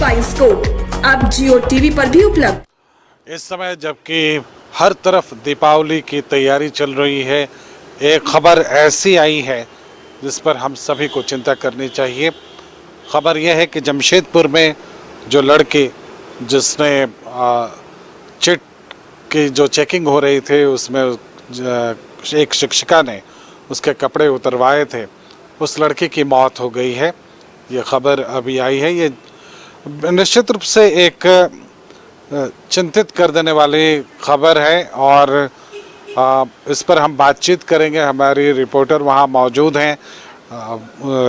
Bioscope अब जियो TV पर भी उपलब्ध। इस समय जबकि हर तरफ दीपावली की तैयारी चल रही है, एक खबर ऐसी आई है जिस पर हम सभी को चिंता करनी चाहिए। खबर यह है कि जमशेदपुर में जो लड़के जिसने चिट की जो चेकिंग हो रही थी उसमें एक शिक्षिका ने उसके कपड़े उतरवाए थे, उस लड़के की मौत हो गई है। ये खबर अभी आई है। ये निश्चित रूप से एक चिंतित कर देने वाली खबर है और इस पर हम बातचीत करेंगे। हमारी रिपोर्टर वहाँ मौजूद हैं,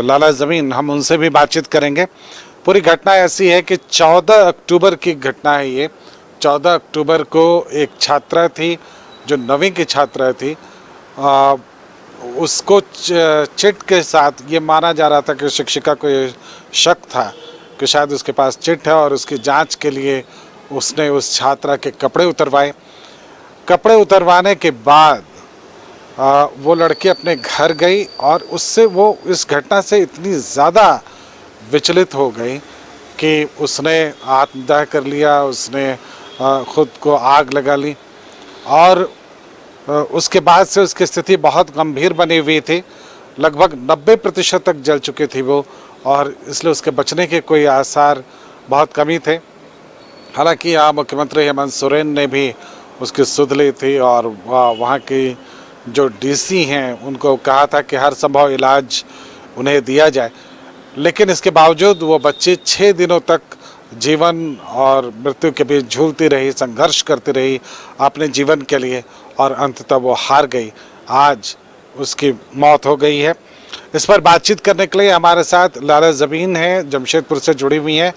लाला ज़मीन, हम उनसे भी बातचीत करेंगे। पूरी घटना ऐसी है कि 14 अक्टूबर की घटना है ये। 14 अक्टूबर को एक छात्रा थी जो 9वीं की छात्रा थी, उसको चिट के साथ ये माना जा रहा था कि शिक्षिका को ये शक था कि शायद उसके पास चिट है और उसकी जांच के लिए उसने उस छात्रा के कपड़े उतरवाए। कपड़े उतरवाने के बाद वो लड़की अपने घर गई और उससे वो इस घटना से इतनी ज़्यादा विचलित हो गई कि उसने आत्मदाह कर लिया, उसने खुद को आग लगा ली और उसके बाद से उसकी स्थिति बहुत गंभीर बनी हुई थी। लगभग 90% तक जल चुकी थी वो और इसलिए उसके बचने के कोई आसार बहुत कम ही थे। हालांकि यहाँ मुख्यमंत्री हेमंत सोरेन ने भी उसकी सुध ली थी और वहाँ की जो डीसी हैं उनको कहा था कि हर संभव इलाज उन्हें दिया जाए, लेकिन इसके बावजूद वो बच्ची 6 दिनों तक जीवन और मृत्यु के बीच झूलती रही, संघर्ष करती रही अपने जीवन के लिए और अंततः वो हार गई। आज उसकी मौत हो गई है। इस पर बातचीत करने के लिए हमारे साथ लाला ज़मीन है, जमशेदपुर से जुड़ी हुई हैं।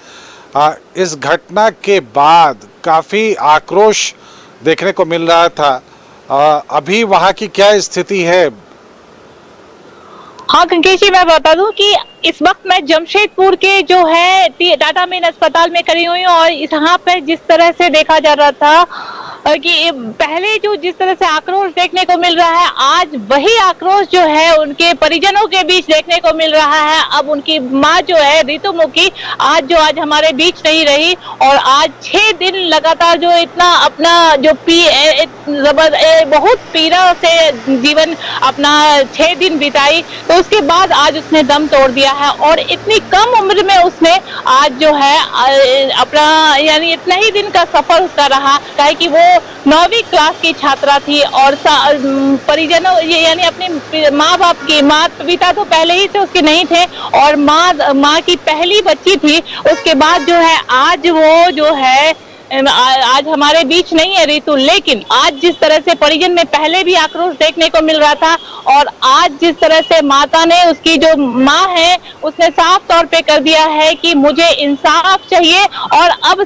इस घटना के बाद काफ़ी आक्रोश देखने को मिल रहा था। अभी वहाँ की क्या स्थिति है? हाँ कंकेश जी, मैं बता दूं कि इस वक्त मैं जमशेदपुर के जो है टाटा मेन अस्पताल में खड़ी हुई हूँ और यहाँ पर जिस तरह से देखा जा रहा था कि पहले जो जिस तरह से आक्रोश देखने को मिल रहा है, आज वही आक्रोश जो है उनके परिजनों के बीच देखने को मिल रहा है। अब उनकी माँ जो है ऋतुमुखी आज हमारे बीच नहीं रही और आज 6 दिन लगातार जो इतना अपना जो बहुत पीड़ा से जीवन अपना 6 दिन बिताई, तो उसके बाद आज उसने दम तोड़ दिया है और इतनी कम उम्र में उसने आज जो है अपना यानी इतना ही दिन का सफर उसका रहा, कहे कि वो 9वीं क्लास की छात्रा थी और परिजनों यानी अपने माँ बाप की माँ पिता तो पहले ही से उसके नहीं थे और माँ की पहली बच्ची थी। उसके बाद जो है आज वो जो है आज हमारे बीच नहीं है ऋतु, लेकिन आज जिस तरह से परिजन में पहले भी आक्रोश देखने को मिल रहा था और आज जिस तरह से माता ने, उसकी जो माँ है, उसने साफ तौर पे कर दिया है कि मुझे इंसाफ चाहिए और अब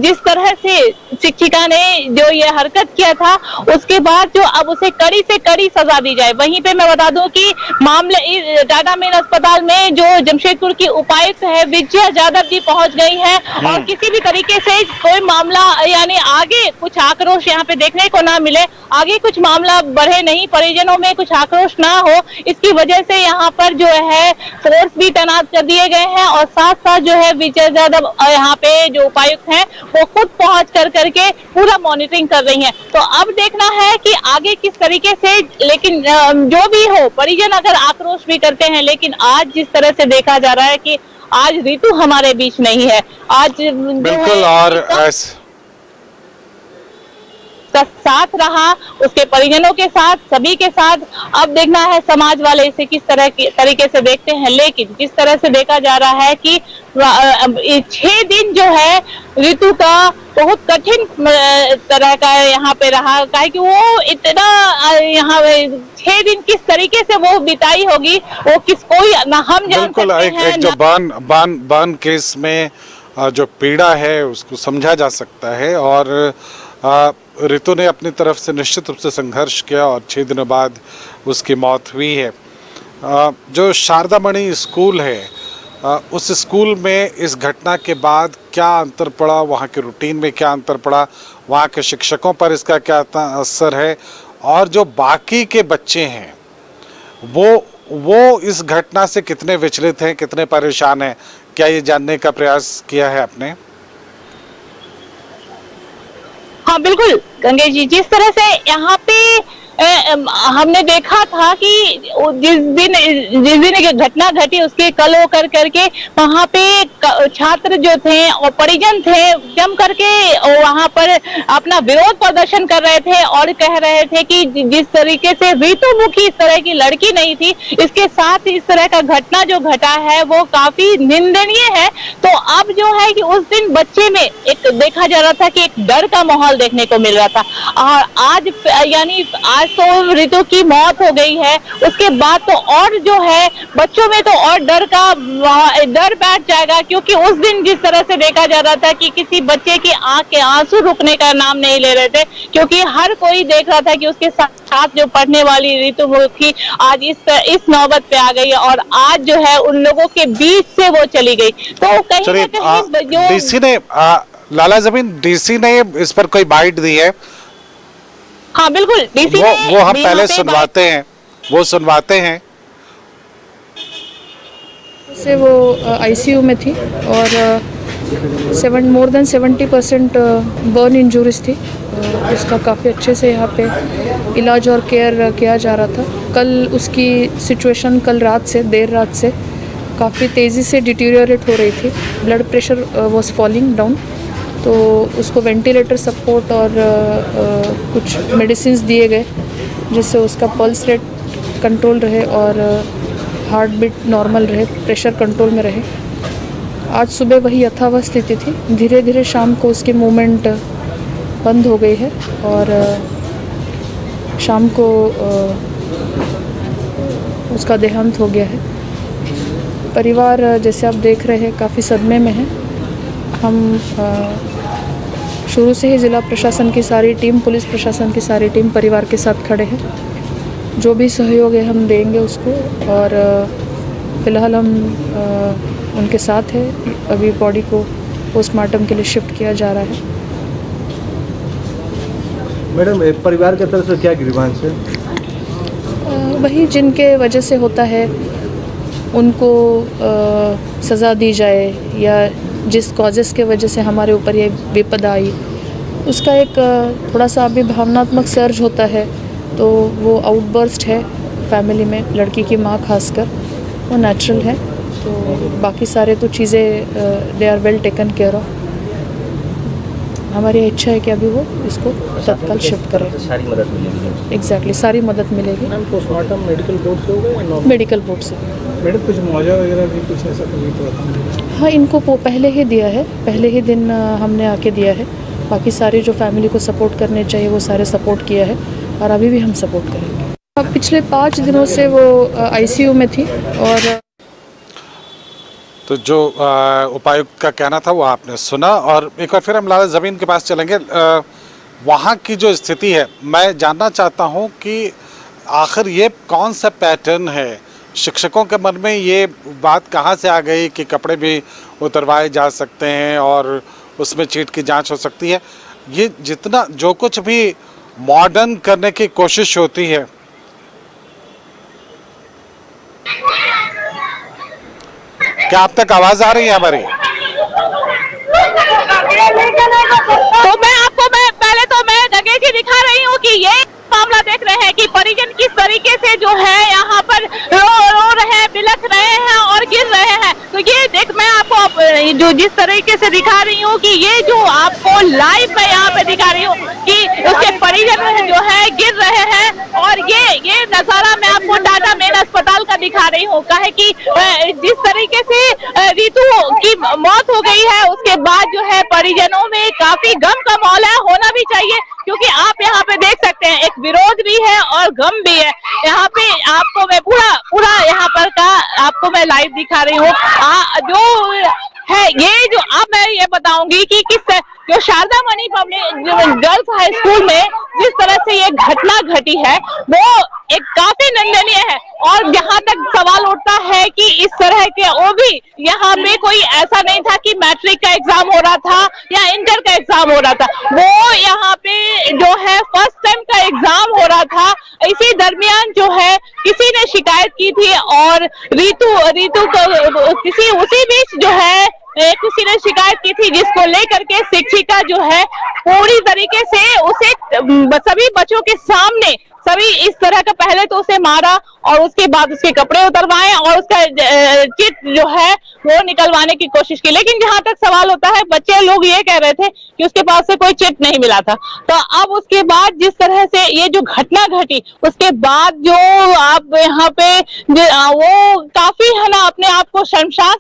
जिस तरह से शिक्षिका ने जो ये हरकत किया था उसके बाद जो अब उसे कड़ी से कड़ी सजा दी जाए। वहीं पे मैं बता दूं कि मामले टाटा मेन अस्पताल में जो जमशेदपुर की उपायुक्त है विजया यादव जी पहुंच गई है और किसी भी तरीके से कोई मामला यानी आगे कुछ आक्रोश यहाँ पे देखने को ना मिले, आगे कुछ मामला बढ़े नहीं, परिजनों में कुछ आक्रोश ना हो, इसकी वजह से यहाँ पर जो है फोर्स भी तैनात कर दिए गए हैं और साथ साथ जो है विजय यादव यहाँ पे जो उपायुक्त हैं वो खुद पहुंच करके पूरा मॉनिटरिंग कर रही हैं। तो अब देखना है कि आगे किस तरीके से, लेकिन जो भी हो परिजन अगर आक्रोश भी करते हैं, लेकिन आज जिस तरह से देखा जा रहा है कि आज ऋतु हमारे बीच नहीं है, आज बिल्कुल और साथ रहा उसके परिजनों के साथ, सभी के साथ। अब देखना है समाज वाले इसे किस तरीके से देखते हैं, लेकिन जिस तरह से देखा जा रहा है कि 6 दिन जो है ऋतु का बहुत कठिन तरह का यहाँ पे रहा, काहे कि वो इतना यहाँ 6 दिन किस तरीके से वो बिताई होगी वो कोई ना हम जान सकते हैं। एक जो बान केस में जो पीड़ा है उसको समझा जा सकता है और ऋतु ने अपनी तरफ से निश्चित रूप से संघर्ष किया और 6 दिनों बाद उसकी मौत हुई है। जो शारदामणि स्कूल है उस स्कूल में इस घटना के बाद क्या अंतर पड़ा, वहाँ के रूटीन में क्या अंतर पड़ा, वहाँ के शिक्षकों पर इसका क्या असर है और जो बाकी के बच्चे हैं वो इस घटना से कितने विचलित हैं, कितने परेशान हैं, क्या ये जानने का प्रयास किया है आपने? हाँ बिल्कुल गंगेश जी, जिस तरह से यहाँ पे हमने देखा था कि जिस दिन ये घटना घटी उसके कल होकर करके वहाँ पे छात्र जो थे और परिजन थे जम करके वहाँ पर अपना विरोध प्रदर्शन कर रहे थे और कह रहे थे कि जिस तरीके से ऋतुमुखी इस तरह की लड़की नहीं थी, इसके साथ इस तरह का घटना जो घटा है वो काफी निंदनीय है। तो अब जो है कि उस दिन बच्चे में एक देखा जा रहा था कि एक डर का माहौल देखने को मिल रहा था, और आज यानी आज तो ऋतु की मौत हो गई है, उसके बाद तो और जो है बच्चों में तो और डर बैठ जाएगा, क्योंकि उस दिन जिस तरह से देखा जा रहा था कि किसी बच्चे की आंख के आंसू रुकने का नाम नहीं ले रहे थे, क्योंकि हर कोई देख रहा था कि उसके साथ जो पढ़ने वाली ऋतुमुखी आज इस नौबत पे आ गई है और आज जो है उन लोगों के बीच से वो चली गई। तो कहीं ना कहीं डीसी ने लाला जमीन डीसी ने इस पर कोई बाइट दी है? हाँ बिल्कुल, डीसी वो हम पहले सुनवाते हैं से वो आईसीयू में थी और मोर देन 70% बर्न इंजरीज थी। उसका काफ़ी अच्छे से यहाँ पे इलाज और केयर किया जा रहा था। कल उसकी सिचुएशन देर रात से काफ़ी तेज़ी से डिटीरियोरेट हो रही थी। Blood pressure was falling down, तो उसको वेंटिलेटर सपोर्ट और कुछ मेडिसिन्स दिए गए जिससे उसका पल्स रेट कंट्रोल रहे और हार्ट बीट नॉर्मल रहे, प्रेशर कंट्रोल में रहे। आज सुबह वही यथावत स्थिति थी। धीरे धीरे शाम को उसकी मूवमेंट बंद हो गई है और शाम को उसका देहांत हो गया है। परिवार जैसे आप देख रहे हैं काफ़ी सदमे में है। हम शुरू से ही ज़िला प्रशासन की सारी टीम, पुलिस प्रशासन की सारी टीम परिवार के साथ खड़े हैं। जो भी सहयोग है हम देंगे उसको, और फ़िलहाल हम उनके साथ हैं। अभी बॉडी को पोस्टमार्टम के लिए शिफ्ट किया जा रहा है। मैडम, परिवार की तरफ से क्या ग्रीवांस है? वही जिनके वजह से होता है उनको सज़ा दी जाए, या जिस कॉजेज़ के वजह से हमारे ऊपर ये विपदा आई उसका एक थोड़ा सा अभी भावनात्मक सर्ज होता है, तो वो आउटबर्स्ट है फैमिली में, लड़की की माँ खासकर, वो नेचुरल है। तो बाकी सारे तो चीज़ें they are well taken care of. हमारी इच्छा है कि अभी वो इसको तत्काल शिफ्ट करें। सारी मदद मिलेगी? एग्जैक्टली, सारी मदद मिलेगी। पोस्टमार्टम मेडिकल बोर्ड से होगा या मेडिकल बोर्ड से? मैडम, कुछ मुआवजा वगैरह भी कुछ ऐसा कभी? हाँ, इनको पहले ही दिया है, पहले ही दिन हमने आके दिया है। बाकी सारे जो फैमिली को सपोर्ट करने चाहिए वो सारे सपोर्ट किया है, और अभी भी हम सपोर्ट करेंगे। अब पिछले 5 दिनों से वो आईसीयू में थी। और तो जो उपायुक्त का कहना था वो आपने सुना, और एक बार फिर हम लाला ज़मीन के पास चलेंगे। वहाँ की जो स्थिति है, मैं जानना चाहता हूँ कि आखिर ये कौन सा पैटर्न है? शिक्षकों के मन में ये बात कहाँ से आ गई कि कपड़े भी उतरवाए जा सकते हैं और उसमें चीट की जांच हो सकती है? ये जितना जो कुछ भी मॉडर्न करने की कोशिश होती है, क्या आप तक आवाज आ रही है हमारी? तो मैं पहले तो मैं गंगेश जी दिखा रही हूँ कि ये मामला देख रहे हैं कि परिजन किस तरीके से जो है यहाँ पर रो रहे हैं, बिलख रहे हैं और गिर रहे हैं। तो ये देख, मैं आपको जो जिस तरीके से दिखा रही हूँ कि ये जो आपको लाइव मैं यहाँ पे दिखा रही हूँ कि उसके परिजन जो है गिर रहे हैं, और ये नजारा मैं आपको टाटा मेन अस्पताल का दिखा रही हूँ। कहे कि जिस तरीके से ऋतु की मौत हो गई है उसके बाद जो है परिजनों में काफी गम का माहौल है, होना भी चाहिए, क्योंकि आप यहाँ पे देख सकते हैं एक विरोध भी है और गम भी है। यहाँ पे आपको मैं पूरा यहाँ पर का आपको मैं लाइव दिखा रही हूँ। जो है ये जो अब मैं ये बताऊंगी कि जो शारदा मणि पब्लिक गर्ल्स हाई स्कूल में जिस तरह से ये घटना घटी है वो एक काफी निंदनीय है। और जहां तक सवाल उठता है कि इस तरह के, वो भी यहाँ पे कोई ऐसा नहीं था कि मैट्रिक का एग्जाम हो रहा था या इंटर का एग्जाम हो रहा था, वो यहाँ पे जो है फर्स्ट टाइम का एग्जाम हो रहा था। इसी दरमियान जो है किसी ने शिकायत की थी और रीतू को किसी उसी बीच जो है किसी ने शिकायत की थी, जिसको लेकर के शिक्षिका जो है पूरी तरीके से उसे सभी बच्चों के सामने सभी इस तरह का पहले तो उसे मारा और उसके बाद उसके कपड़े उतरवाए और उसका चिट जो है वो निकलवाने की कोशिश की। लेकिन जहां तक सवाल होता है, बच्चे लोग ये कह रहे थे कि उसके पास से कोई चिट नहीं मिला था। तो अब उसके बाद जिस तरह से ये जो घटना घटी, उसके बाद जो आप यहाँ पे वो काफी है ना अपने आप को शर्मसार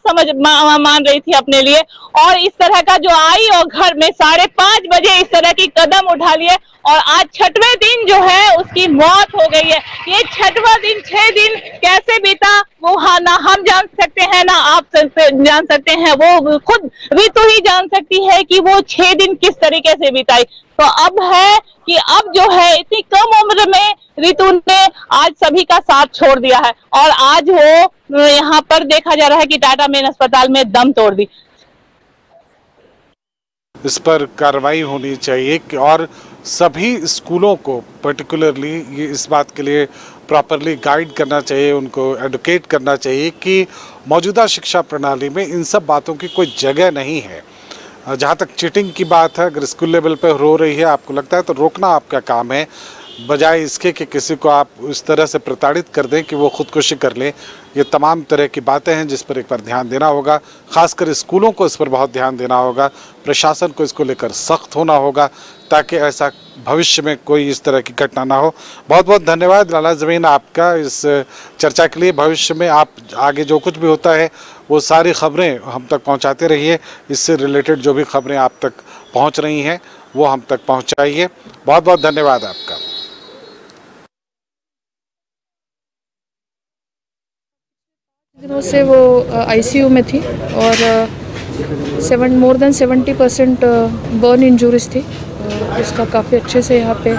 मान रही थी अपने लिए, और इस तरह का जो आई और घर में 5:30 बजे इस तरह की कदम उठा लिए और आज 6वें दिन जो है उसकी मौत हो गई है। ये 6वां दिन, 6 दिन कैसे बीता वो ना हम जान सकते हैं ना आप जान सकते हैं, वो खुद ऋतु ही जान सकती है कि वो 6 दिन किस तरीके से बिताई। तो अब है कि अब जो है इतनी कम उम्र में ऋतु ने आज सभी का साथ छोड़ दिया है और आज वो यहाँ पर देखा जा रहा है कि टाटा मेन अस्पताल में दम तोड़ दी। इस पर कार्रवाई होनी चाहिए और सभी स्कूलों को पर्टिकुलरली ये इस बात के लिए प्रॉपरली गाइड करना चाहिए, उनको एडुकेट करना चाहिए कि मौजूदा शिक्षा प्रणाली में इन सब बातों की कोई जगह नहीं है। जहाँ तक चीटिंग की बात है, अगर स्कूल लेवल पर हो रही है, आपको लगता है तो रोकना आपका काम है, बजाय इसके कि किसी को आप इस तरह से प्रताड़ित कर दें कि वो खुदकुशी कर ले। ये तमाम तरह की बातें हैं जिस पर एक बार ध्यान देना होगा, खासकर स्कूलों को इस पर बहुत ध्यान देना होगा, प्रशासन को इसको लेकर सख्त होना होगा ताकि ऐसा भविष्य में कोई इस तरह की घटना ना हो। बहुत बहुत धन्यवाद लाला ज़मीन आपका इस चर्चा के लिए। भविष्य में आप आगे जो कुछ भी होता है वो सारी खबरें हम तक पहुंचाते रहिए, इससे रिलेटेड जो भी खबरें आप तक पहुंच रही हैं वो हम तक पहुंचाइए। बहुत बहुत धन्यवाद आपका। दिनों से वो आईसीयू में थी और मोर देन 70% बर्न इंजरीज थी। उसका काफ़ी अच्छे से यहाँ पे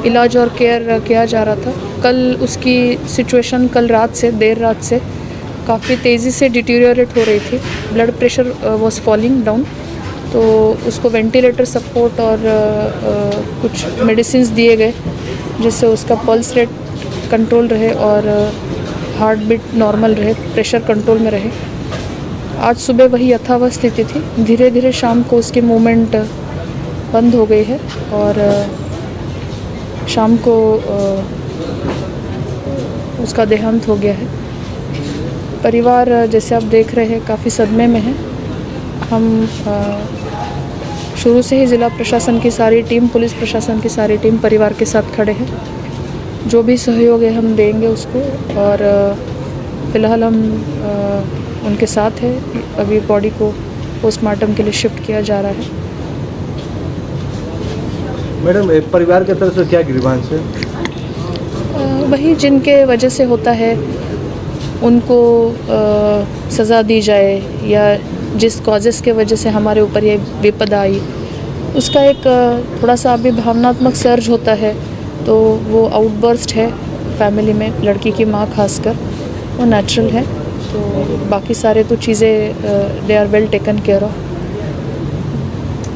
इलाज और केयर किया जा रहा था। कल उसकी सिचुएशन देर रात से काफ़ी तेज़ी से डिटीरियोरेट हो रही थी। Blood pressure was falling down, तो उसको वेंटिलेटर सपोर्ट और कुछ मेडिसिन्स दिए गए जिससे उसका पल्स रेट कंट्रोल रहे और हार्ट बीट नॉर्मल रहे, प्रेशर कंट्रोल में रहे। आज सुबह वही यथावत स्थिति थी। धीरे धीरे शाम को उसकी मूवमेंट बंद हो गई है और शाम को उसका देहांत हो गया है। परिवार जैसे आप देख रहे हैं काफ़ी सदमे में है। हम शुरू से ही ज़िला प्रशासन की सारी टीम, पुलिस प्रशासन की सारी टीम परिवार के साथ खड़े हैं। जो भी सहयोग है हम देंगे उसको और फ़िलहाल हम उनके साथ है। अभी बॉडी को पोस्टमार्टम के लिए शिफ्ट किया जा रहा है। मैडम, परिवार की तरफ से क्या ग्रीवांस है? वही जिनके वजह से होता है उनको सज़ा दी जाए, या जिस कॉजेज़ के वजह से हमारे ऊपर ये विपदा आई उसका एक थोड़ा सा अभी भावनात्मक सर्ज होता है, तो वो आउटबर्स्ट है फैमिली में, लड़की की माँ खासकर, वो नेचुरल है। तो बाकी सारे तो चीज़ें they are well taken care of.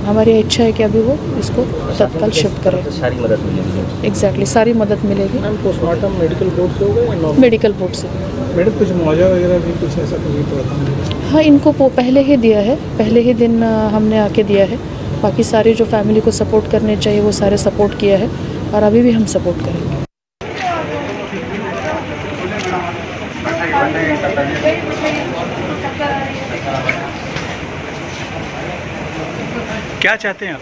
हमारी इच्छा है कि अभी वो इसको तत्काल शिफ्ट करें। सारी मदद मिलेगी? एग्जैक्टली, सारी मदद मिलेगी। पोस्टमार्टम मेडिकल बोर्ड से होगा या मेडिकल बोर्ड से। मैडम, कुछ मुआवजा वगैरह भी कुछ ऐसा कभी प्रावधान? हाँ, इनको पहले ही दिया है, पहले ही दिन हमने आके दिया है। बाकी सारे जो फैमिली को सपोर्ट करने चाहिए वो सारे सपोर्ट किया है और अभी भी हम सपोर्ट करेंगे। क्या चाहते हैं आप?